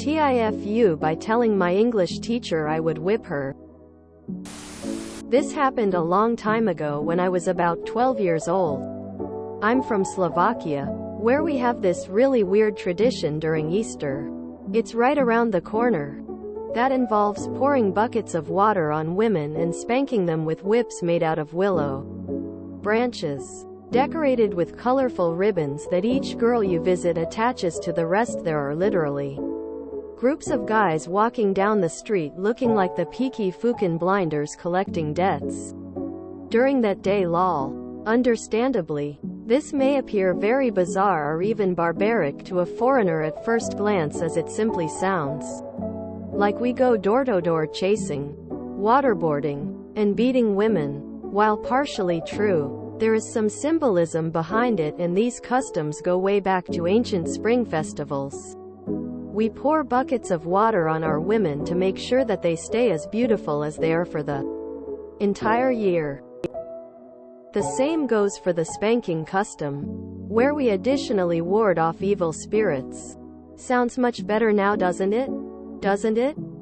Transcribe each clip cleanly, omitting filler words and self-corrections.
TIFU by telling my English teacher I would whip her. This happened a long time ago when I was about 12 years old. I'm from Slovakia, where we have this really weird tradition during Easter. It's right around the corner. That involves pouring buckets of water on women and spanking them with whips made out of willow branches, decorated with colorful ribbons that each girl you visit attaches to the rest. There are literally groups of guys walking down the street looking like the Peaky Fukin blinders collecting debts during that day. Lol. Understandably, this may appear very bizarre or even barbaric to a foreigner at first glance, as it simply sounds like we go door-to-door chasing, waterboarding, and beating women. While partially true, there is some symbolism behind it, and these customs go way back to ancient spring festivals. We pour buckets of water on our women to make sure that they stay as beautiful as they are for the entire year. The same goes for the spanking custom, where we additionally ward off evil spirits. Sounds much better now, doesn't it?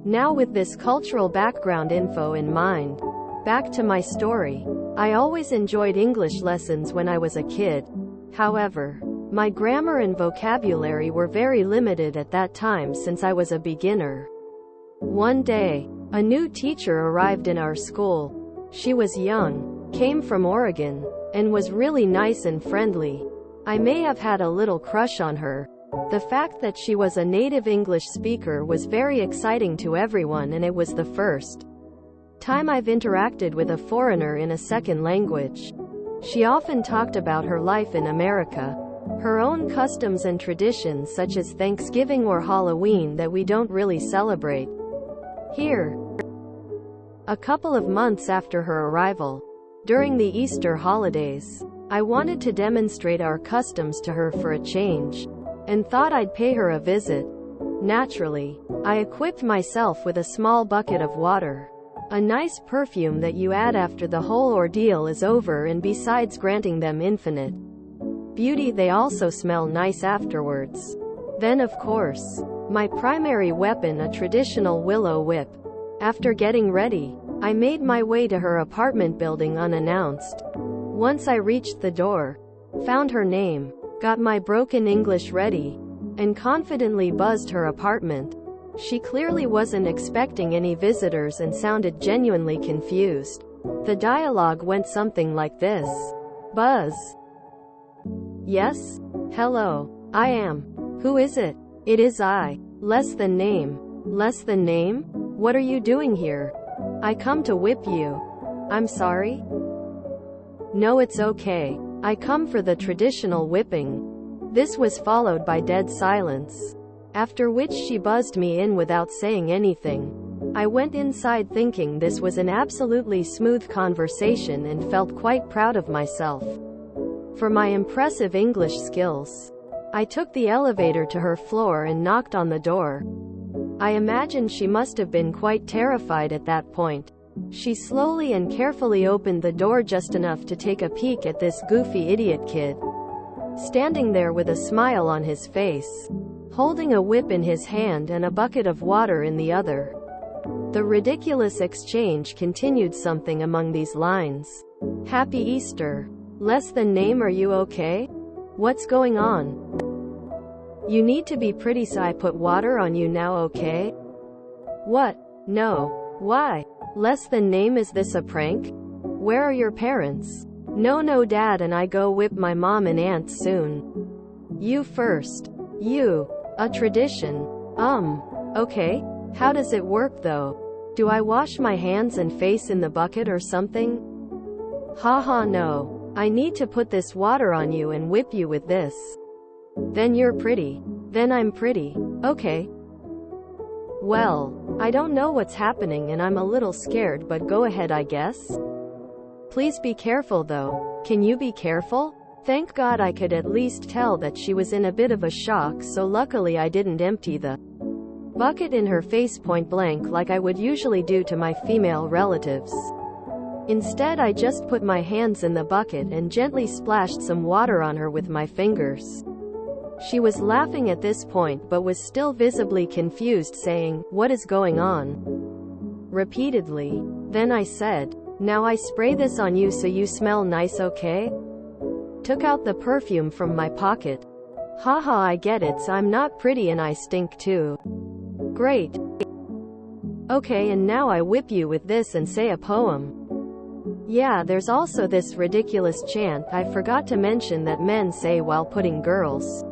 Now, with this cultural background info in mind, back to my story. I always enjoyed English lessons when I was a kid. However, my grammar and vocabulary were very limited at that time since I was a beginner. One day, a new teacher arrived in our school. She was young, came from Oregon, and was really nice and friendly. I may have had a little crush on her. The fact that she was a native English speaker was very exciting to everyone, and it was the first time I've interacted with a foreigner in a second language. She often talked about her life in America, her own customs and traditions such as Thanksgiving or Halloween that we don't really celebrate here. A couple of months after her arrival, during the Easter holidays, I wanted to demonstrate our customs to her for a change, and thought I'd pay her a visit. Naturally, I equipped myself with a small bucket of water, a nice perfume that you add after the whole ordeal is over, and besides granting them infinite beauty, they also smell nice afterwards. Then, of course, my primary weapon, a traditional willow whip. After getting ready, I made my way to her apartment building unannounced. Once I reached the door, found her name, got my broken English ready, and confidently buzzed her apartment. She clearly wasn't expecting any visitors and sounded genuinely confused. The dialogue went something like this. Buzz. Yes? Hello. I am. Who is it? It is I. Less than name. Less than name? What are you doing here? I come to whip you. I'm sorry? No, it's okay. I come for the traditional whipping. This was followed by dead silence, after which she buzzed me in without saying anything. I went inside thinking this was an absolutely smooth conversation and felt quite proud of myself for my impressive English skills. I took the elevator to her floor and knocked on the door. I imagine she must have been quite terrified at that point. She slowly and carefully opened the door just enough to take a peek at this goofy idiot kid, standing there with a smile on his face, holding a whip in his hand and a bucket of water in the other. The ridiculous exchange continued something among these lines. Happy Easter. Less than name, are you okay? What's going on? You need to be pretty, so I put water on you now, okay? What? No. Why? Less than name, is this a prank? Where are your parents? No, Dad and I go whip my mom and aunt soon. You first. You. A tradition. Okay. How does it work though? Do I wash my hands and face in the bucket or something? Haha, no. I need to put this water on you and whip you with this. Then you're pretty. Then I'm pretty. Okay. Well, I don't know what's happening and I'm a little scared, but go ahead, I guess. Please be careful though. Can you be careful? Thank God I could at least tell that she was in a bit of a shock, so luckily I didn't empty the bucket in her face point blank like I would usually do to my female relatives. Instead, I just put my hands in the bucket and gently splashed some water on her with my fingers. She was laughing at this point but was still visibly confused, saying, "What is going on?" repeatedly. Then I said, "Now I spray this on you so you smell nice, okay?" Took out the perfume from my pocket. "Haha, I get it, so I'm not pretty and I stink too. Great. Okay, and now I whip you with this and say a poem." Yeah, there's also this ridiculous chant I forgot to mention that men say while putting girls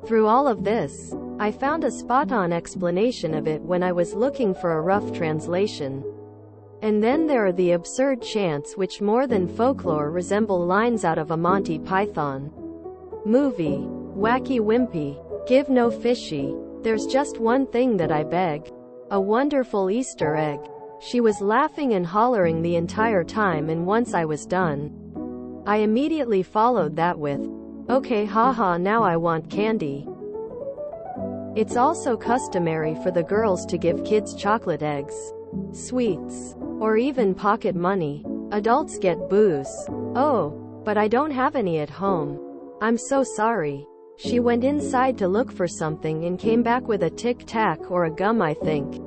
through all of this. I found a spot-on explanation of it when I was looking for a rough translation. And then there are the absurd chants which more than folklore resemble lines out of a Monty Python movie. Wacky wimpy. Give no fishy. There's just one thing that I beg. A wonderful Easter egg. She was laughing and hollering the entire time, and once I was done, I immediately followed that with, "Okay, haha, now I want candy." It's also customary for the girls to give kids chocolate eggs, sweets, or even pocket money. Adults get booze. Oh, but I don't have any at home. I'm so sorry. She went inside to look for something and came back with a Tic Tac or a gum, I think,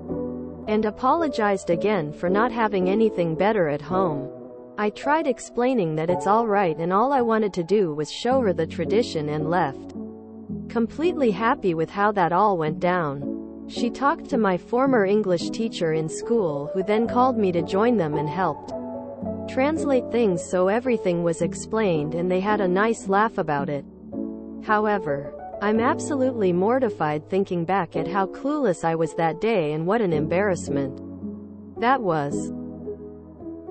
and apologized again for not having anything better at home. I tried explaining that it's all right and all I wanted to do was show her the tradition, and left completely happy with how that all went down. She talked to my former English teacher in school, who then called me to join them and helped translate things so everything was explained, and they had a nice laugh about it. However, I'm absolutely mortified thinking back at how clueless I was that day, and what an embarrassment that was.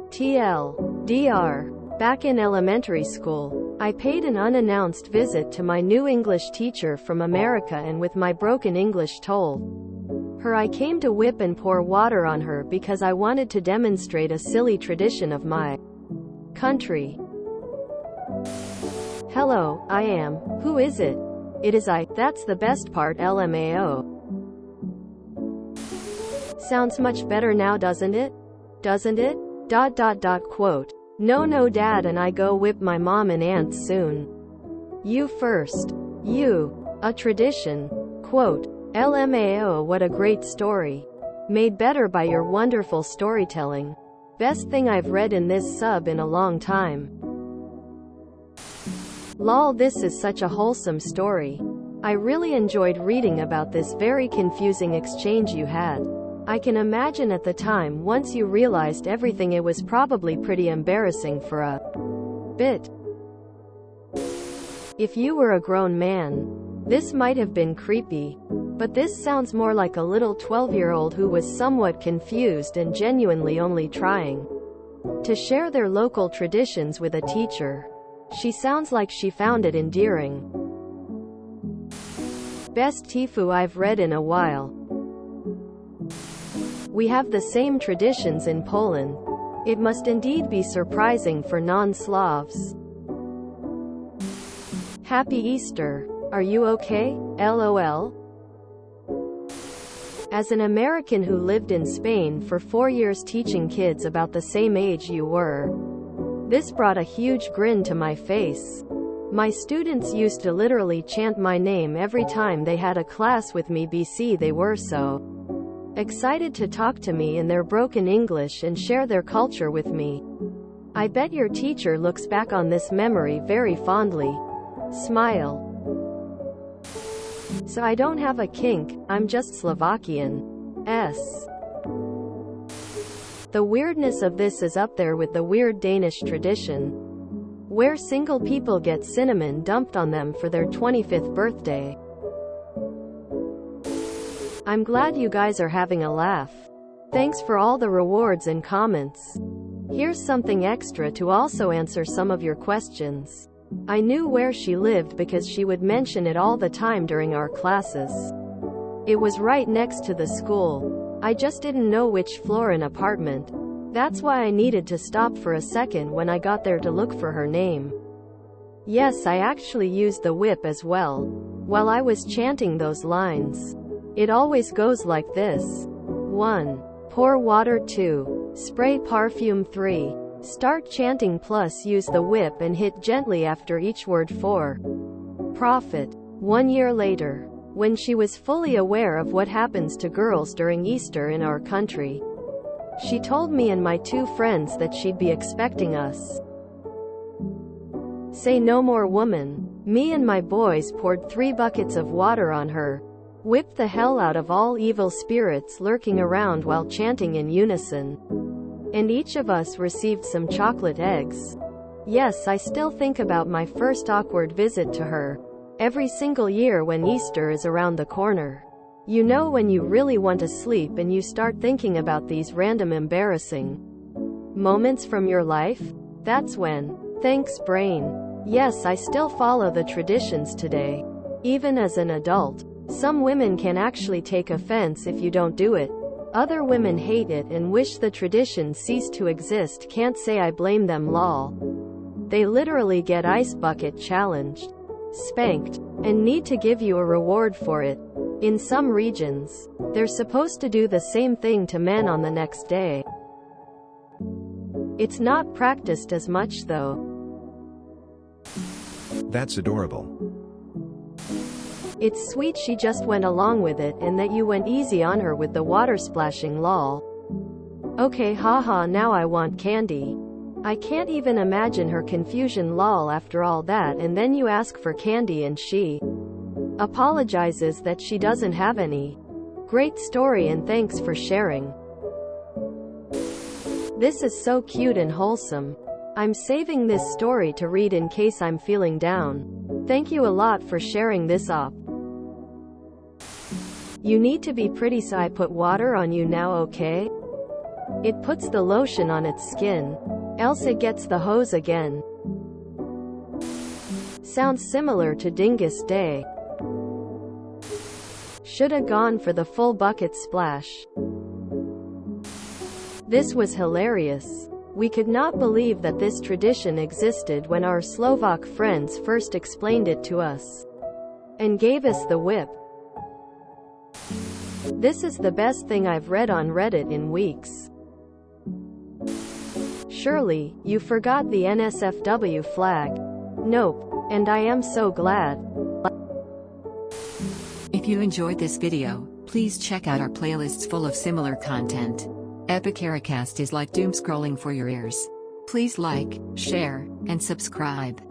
TLDR. Back in elementary school, I paid an unannounced visit to my new English teacher from America, and with my broken English told her I came to whip and pour water on her because I wanted to demonstrate a silly tradition of my country. "Hello, I am. Who is it?" "It is I. That's the best part, LMAO." Sounds much better now, doesn't it? Doesn't it? ... Quote. No, Dad and I go whip my mom and aunts soon. You first. You. A tradition. Quote. LMAO, what a great story. Made better by your wonderful storytelling. Best thing I've read in this sub in a long time. Lol, this is such a wholesome story. I really enjoyed reading about this very confusing exchange you had. I can imagine at the time, once you realized everything, it was probably pretty embarrassing for a bit. If you were a grown man, this might have been creepy. But this sounds more like a little 12-year-old who was somewhat confused and genuinely only trying to share their local traditions with a teacher. She sounds like she found it endearing. Best TIFU I've read in a while. We have the same traditions in Poland. It must indeed be surprising for non-Slavs. Happy Easter. Are you okay? LOL. As an American who lived in Spain for 4 years teaching kids about the same age you were, this brought a huge grin to my face. My students used to literally chant my name every time they had a class with me BC. They were so excited to talk to me in their broken English and share their culture with me. I bet your teacher looks back on this memory very fondly. Smile. So I don't have a kink, I'm just Slovakian. The weirdness of this is up there with the weird Danish tradition, where single people get cinnamon dumped on them for their 25th birthday. I'm glad you guys are having a laugh. Thanks for all the rewards and comments. Here's something extra to also answer some of your questions. I knew where she lived because she would mention it all the time during our classes. It was right next to the school. I just didn't know which floor and apartment. That's why I needed to stop for a second when I got there to look for her name. Yes, I actually used the whip as well, while I was chanting those lines. It always goes like this. 1. Pour water. 2. Spray perfume. 3. Start chanting plus use the whip and hit gently after each word. 4. Profit. 1 year later, when she was fully aware of what happens to girls during Easter in our country, she told me and my 2 friends that she'd be expecting us. Say no more, woman. Me and my boys poured 3 buckets of water on her, whipped the hell out of all evil spirits lurking around while chanting in unison, and each of us received some chocolate eggs. Yes, I still think about my first awkward visit to her every single year when Easter is around the corner. You know, when you really want to sleep and you start thinking about these random embarrassing moments from your life? That's when. Thanks, brain. Yes, I still follow the traditions today. Even as an adult, some women can actually take offense if you don't do it. Other women hate it and wish the tradition ceased to exist. Can't say I blame them, lol. They literally get ice bucket challenged, spanked, and need to give you a reward for it. In some regions, they're supposed to do the same thing to men on the next day. It's not practiced as much though. That's adorable. It's sweet she just went along with it and that you went easy on her with the water splashing, lol. Okay, haha, now I want candy. I can't even imagine her confusion, lol. After all that, and then you ask for candy and she apologizes that she doesn't have any. Great story and thanks for sharing. This is so cute and wholesome. I'm saving this story to read in case I'm feeling down. Thank you a lot for sharing this op. You need to be pretty, so I put water on you now, okay? It puts the lotion on its skin, else it gets the hose again. Sounds similar to Dingus Day. Shoulda gone for the full bucket splash. This was hilarious. We could not believe that this tradition existed when our Slovak friends first explained it to us and gave us the whip. This is the best thing I've read on Reddit in weeks. Surely, you forgot the NSFW flag. Nope, and I am so glad. If you enjoyed this video, please check out our playlists full of similar content. Epic Ericast is like doom scrolling for your ears. Please like, share, and subscribe.